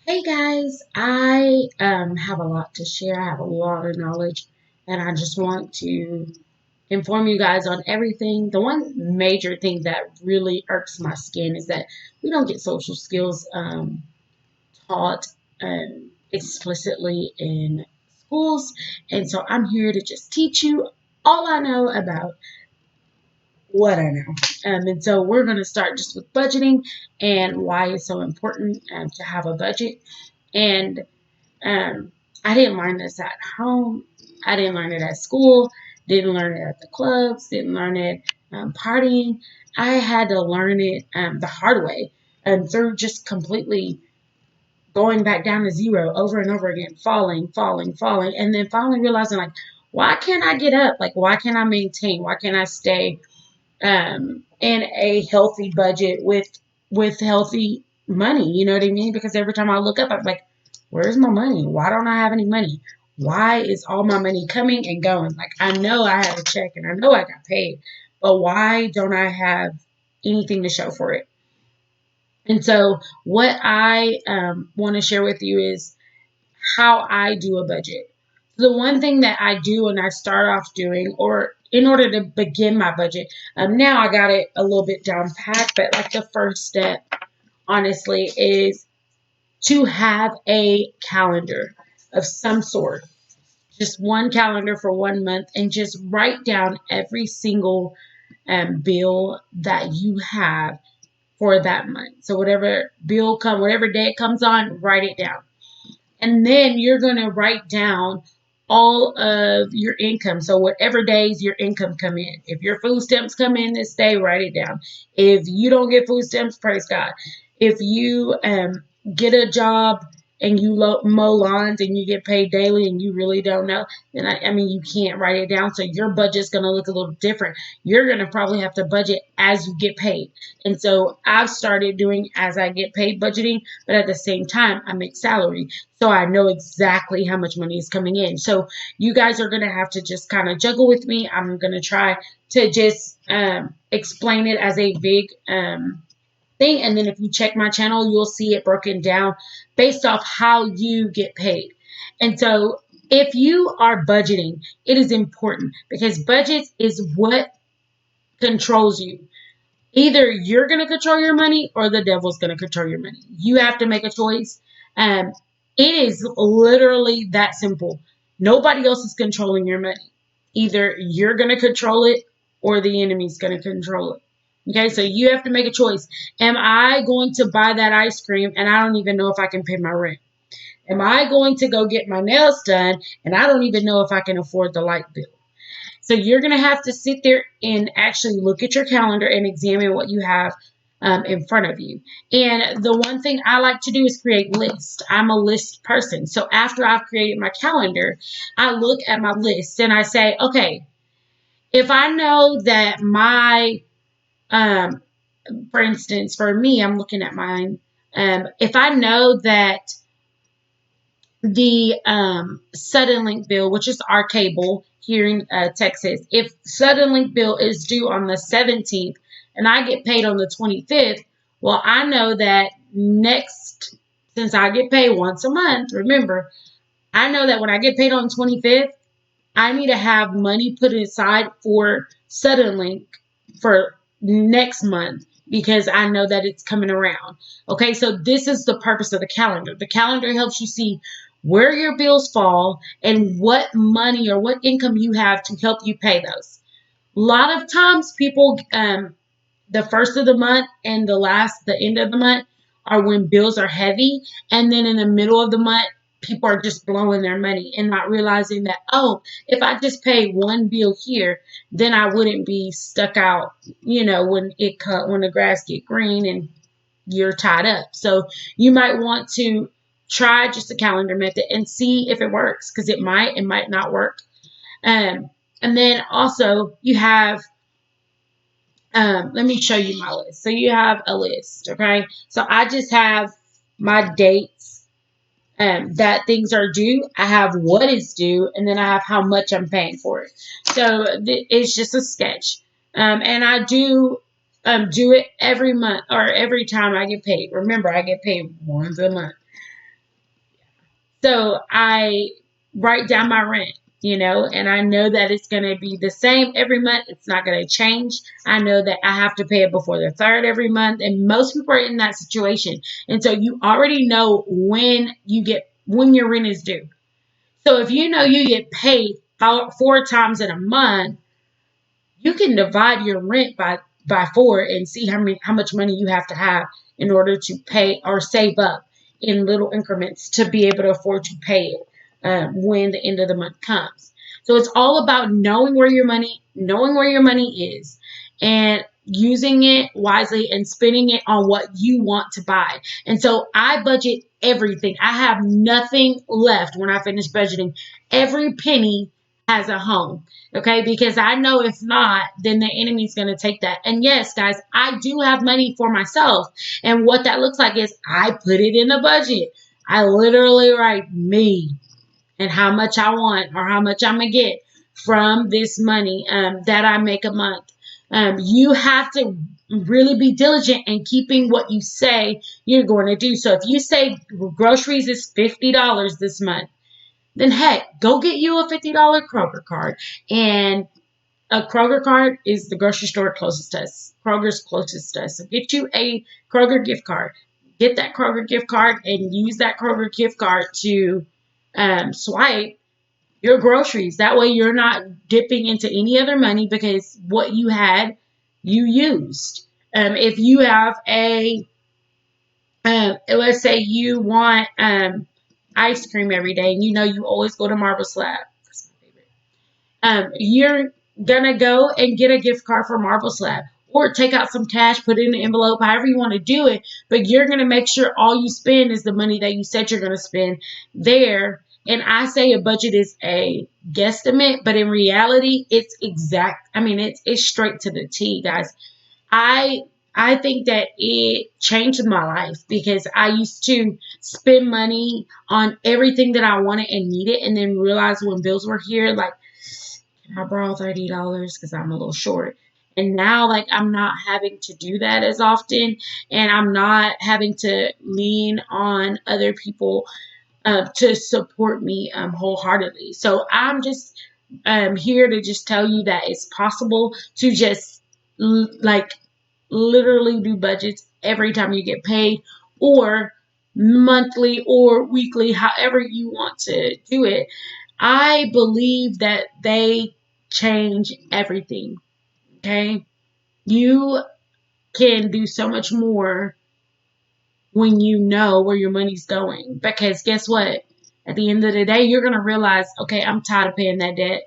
Hey guys, I have a lot to share. I have a lot of knowledge, and I just want to inform you guys on everything. The one major thing that really irks my skin is that we don't get social skills taught explicitly in schools, and so I'm here to just teach you all I know about what I know. And so we're going to start just with budgeting and why it's so important to have a budget. And um, I didn't learn this at home. I didn't learn it at school. Didn't learn it at the clubs. Didn't learn it partying. I had to learn it the hard way and through just completely going back down to zero over and over again, falling, and then finally realizing like, why can't I get up? Like, why can't I maintain? Why can't I stay in a healthy budget with healthy money? You know what I mean? Because every time I look up, I'm like, where's my money? Why don't I have any money? Why is all my money coming and going? Like I know I have a check and I know I got paid, but why don't I have anything to show for it? And so what I want to share with you is how I do a budget. The one thing that I do and I start off doing, or in order to begin my budget, now I got it a little bit down pat, but like the first step, honestly, is to have a calendar of some sort, just one calendar for 1 month, and just write down every single bill that you have for that month. So whatever day it comes on, write it down. And then you're going to write down all of your income. So whatever days your income come in. If your food stamps come in this day, write it down. If you don't get food stamps, praise God. If you get a job and you mow lawns and you get paid daily and you really don't know, then I mean, you can't write it down. So your budget's going to look a little different. You're going to probably have to budget as you get paid. And so I've started doing as I get paid budgeting, but at the same time, I make salary. So I know exactly how much money is coming in. So you guys are going to have to just kind of juggle with me. I'm going to try to just explain it as a big thing. And then if you check my channel, you'll see it broken down based off how you get paid. And so if you are budgeting, it is important because budgets is what controls you. Either you're going to control your money or the devil's going to control your money. You have to make a choice. Um, it is literally that simple. Nobody else is controlling your money. Either you're going to control it or the enemy's going to control it. Okay, so you have to make a choice. Am I going to buy that ice cream and I don't even know if I can pay my rent? Am I going to go get my nails done and I don't even know if I can afford the light bill? So you're going to have to sit there and actually look at your calendar and examine what you have in front of you. And the one thing I like to do is create lists. I'm a list person. So after I've created my calendar, I look at my list and I say, okay, if I know that um, for instance, for me, I'm looking at mine. If I know that the Suddenlink bill, which is our cable here in Texas, if Suddenlink bill is due on the 17th and I get paid on the 25th, well, I know that since I get paid once a month, remember, I know that when I get paid on the 25th, I need to have money put aside for Suddenlink for next month because I know that it's coming around. Okay, so this is the purpose of the calendar. The calendar helps you see where your bills fall and what money or what income you have to help you pay those. A lot of times people the first of the month and the end of the month are when bills are heavy. And then in the middle of the month, people are just blowing their money and not realizing that, oh, if I just pay one bill here, then I wouldn't be stuck out, when the grass get green and you're tied up. So you might want to try just a calendar method and see if it works because it might not work. And then also you have let me show you my list. So you have a list, okay? So I just have my dates that things are due. I have what is due, and then I have how much I'm paying for it. So it's just a sketch, and I do it every month or every time I get paid. Remember, I get paid once a month. So I write down my rent, and I know that it's going to be the same every month. It's not going to change. I know that I have to pay it before the third every month. And most people are in that situation. And so you already know when your rent is due. So if you know you get paid four times in a month, you can divide your rent by four and see how much money you have in order to pay or save up in little increments to be able to afford to pay it when the end of the month comes. So it's all about knowing where your money is, and using it wisely and spending it on what you want to buy. And so I budget everything. I have nothing left when I finish budgeting. Every penny has a home. Okay, because I know if not, then the enemy's going to take that. And yes, guys, I do have money for myself. And what that looks like is I put it in the budget. I literally write me and how much I want or how much I'm going to get from this money that I make a month. You have to really be diligent in keeping what you say you're going to do. So if you say groceries is $50 this month, then heck, go get you a $50 Kroger card. And a Kroger card is the grocery store closest to us. Kroger's closest to us. So get you a Kroger gift card. Get that Kroger gift card and use that Kroger gift card to swipe your groceries. That way you're not dipping into any other money because what you had, you used. If you have let's say you want ice cream every day and you know you always go to Marble Slab. That's my favorite. You're gonna go and get a gift card for Marble Slab, or take out some cash, put it in an envelope, however you want to do it. But you're gonna make sure all you spend is the money that you said you're gonna spend there. And I say a budget is a guesstimate, but in reality, it's exact. I mean, it's straight to the T, guys. I I think that it changed my life because I used to spend money on everything that I wanted and needed, and then realize when bills were here, like, I borrow $30 because I'm a little short. And now, like, I'm not having to do that as often, and I'm not having to lean on other people to support me wholeheartedly. So I'm just here to just tell you that it's possible to just like literally do budgets every time you get paid, or monthly or weekly, however you want to do it. I believe that they change everything. Okay. You can do so much more when you know where your money's going. Because guess what? At the end of the day, you're going to realize, okay, I'm tired of paying that debt.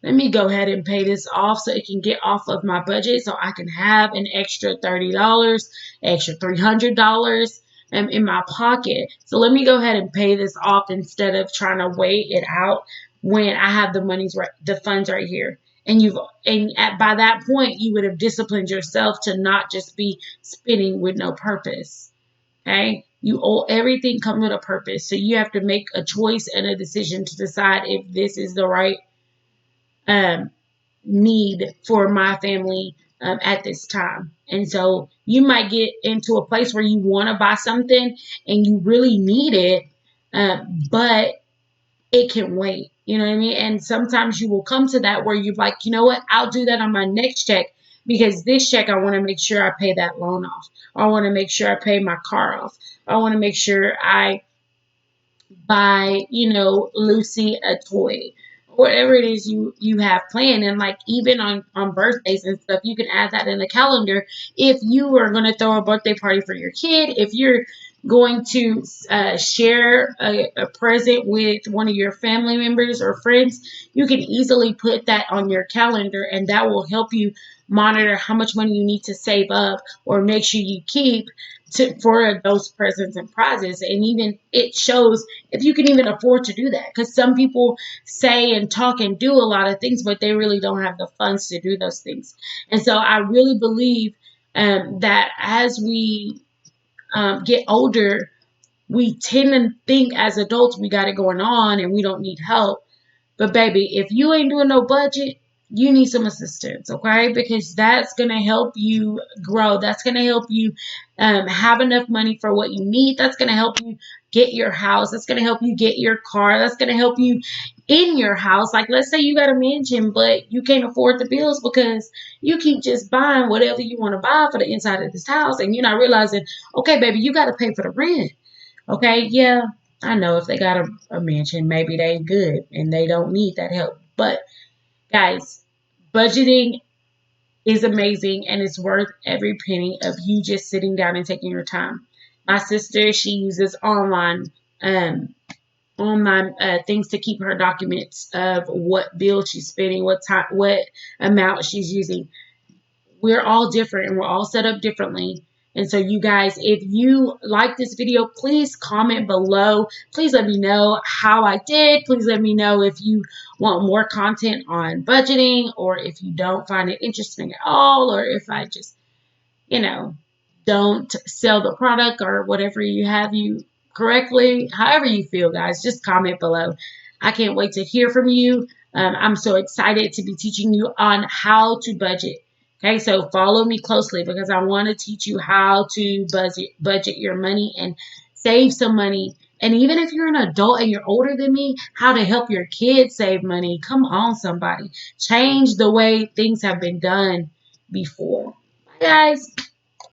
Let me go ahead and pay this off so it can get off of my budget so I can have an extra $30, extra $300 in my pocket. So let me go ahead and pay this off instead of trying to wait it out when I have the funds right here. By that point, you would have disciplined yourself to not just be spending with no purpose. Okay. You owe everything come with a purpose. So you have to make a choice and a decision to decide if this is the right um, need for my family at this time. And so you might get into a place where you want to buy something and you really need it, but it can wait. You know what I mean? And sometimes you will come to that where you're like, you know what? I'll do that on my next check because this check, I want to make sure I pay that loan off. I want to make sure I pay my car off. I want to make sure I buy, Lucy a toy. Whatever it is you have planned. And like even on birthdays and stuff, you can add that in the calendar. If you are going to throw a birthday party for your kid, if you're going to share a present with one of your family members or friends, you can easily put that on your calendar, and that will help you monitor how much money you need to save up or make sure you keep for those presents and prizes. And even it shows if you can even afford to do that, because some people say and talk and do a lot of things, but they really don't have the funds to do those things. And so I really believe that as we get older, we tend to think as adults we got it going on and we don't need help. But baby, if you ain't doing no budget, you need some assistance, okay? Because that's going to help you grow. That's going to help you have enough money for what you need. That's going to help you get your house. That's going to help you get your car. That's going to help you in your house. Like, let's say you got a mansion, but you can't afford the bills because you keep just buying whatever you want to buy for the inside of this house, and you're not realizing, okay, baby, you got to pay for the rent. Okay, yeah, I know if they got a mansion, maybe they good and they don't need that help. But guys, budgeting is amazing and it's worth every penny of you just sitting down and taking your time. My sister, she uses um online things to keep her documents of what bill she's spending, what time, what amount she's using. We're all different and we're all set up differently. And so, you guys, if you like this video, please comment below. Please let me know how I did. Please let me know if you want more content on budgeting, or if you don't find it interesting at all, or if I just, you know, don't sell the product or whatever you have you correctly. However you feel, guys, just comment below. I can't wait to hear from you. I'm so excited to be teaching you on how to budget. Okay, so follow me closely because I want to teach you how to budget your money and save some money. And even if you're an adult and you're older than me, how to help your kids save money. Come on, somebody. Change the way things have been done before. Bye, guys.